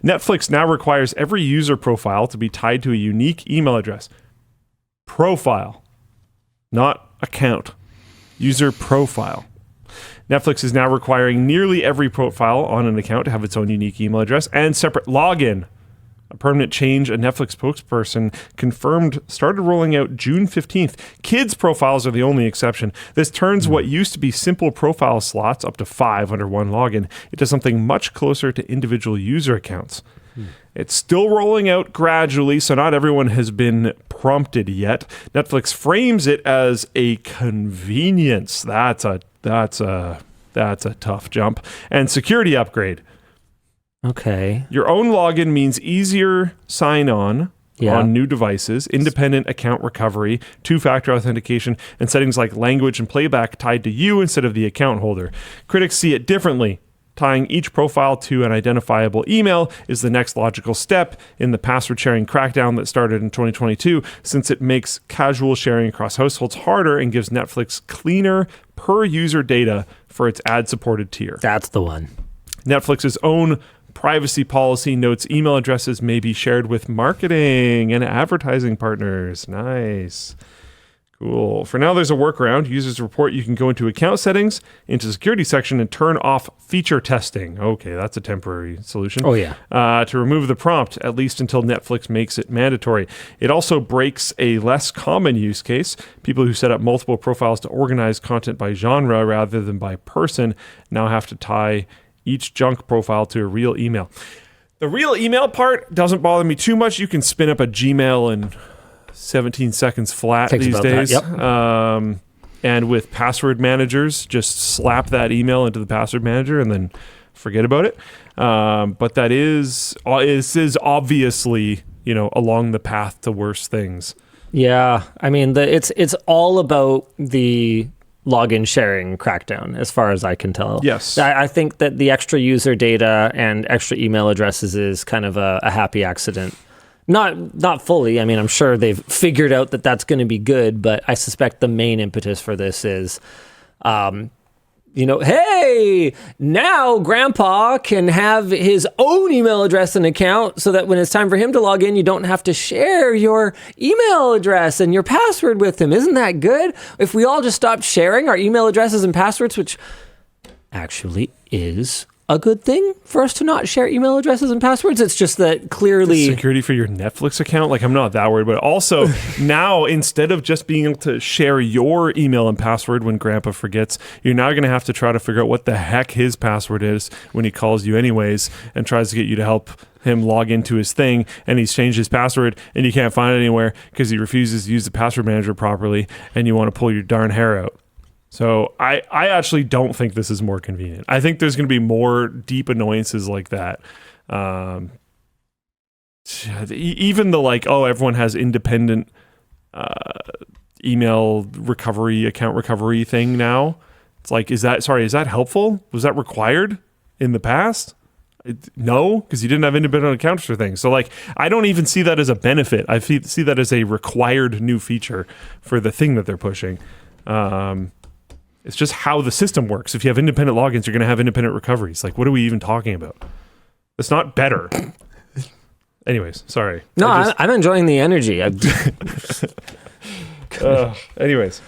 Netflix now requires every user profile to be tied to a unique email address. Profile, not account. User profile. Netflix is now requiring nearly every profile on an account to have its own unique email address and separate login. A permanent change a Netflix spokesperson confirmed started rolling out June 15th. Kids' profiles are the only exception. This turns what used to be simple profile slots up to 5 under one login into something much closer to individual user accounts. It's still rolling out gradually, so not everyone has been prompted yet. Netflix frames it as a convenience. That's a tough jump. And security upgrade. Okay. Your own login means easier sign-on on new devices, independent account recovery, two-factor authentication, and settings like language and playback tied to you instead of the account holder. Critics see it differently. Tying each profile to an identifiable email is the next logical step in the password sharing crackdown that started in 2022, since it makes casual sharing across households harder and gives Netflix cleaner per-user data for its ad-supported tier. That's the one. Netflix's own privacy policy notes email addresses may be shared with marketing and advertising partners. Nice. Cool. For now, there's a workaround. Users report you can go into account settings, into security section, and turn off feature testing. Okay, that's a temporary solution. Oh, yeah. To remove the prompt, at least until Netflix makes it mandatory. It also breaks a less common use case. People who set up multiple profiles to organize content by genre rather than by person now have to tie each junk profile to a real email. The real email part doesn't bother me too much. You can spin up a Gmail in 17 seconds flat these days. That, yep. And with password managers, just slap that email into the password manager and then forget about it. But this is obviously, along the path to worse things. Yeah, I mean, it's all about the login sharing crackdown, as far as I can tell. Yes. I think that the extra user data and extra email addresses is kind of a happy accident. Not fully. I mean, I'm sure they've figured out that that's going to be good, but I suspect the main impetus for this is, hey, now Grandpa can have his own email address and account so that when it's time for him to log in, you don't have to share your email address and your password with him. Isn't that good? If we all just stopped sharing our email addresses and passwords, which actually is a good thing for us to not share email addresses and passwords. It's just that clearly security for your Netflix account. Like, I'm not that worried, but also now instead of just being able to share your email and password when Grandpa forgets, you're now going to have to try to figure out what the heck his password is when he calls you anyways and tries to get you to help him log into his thing, and he's changed his password and you can't find it anywhere because he refuses to use the password manager properly, and you want to pull your darn hair out. So I actually don't think this is more convenient. I think there's going to be more deep annoyances like that. Even the everyone has independent email recovery, account recovery thing now. It's like, is that helpful? Was that required in the past? No, because you didn't have independent accounts for things. So I don't even see that as a benefit. I see that as a required new feature for the thing that they're pushing. It's just how the system works. If you have independent logins, you're going to have independent recoveries. What are we even talking about? It's not better. Anyways, sorry. No, I'm enjoying the energy. Anyways.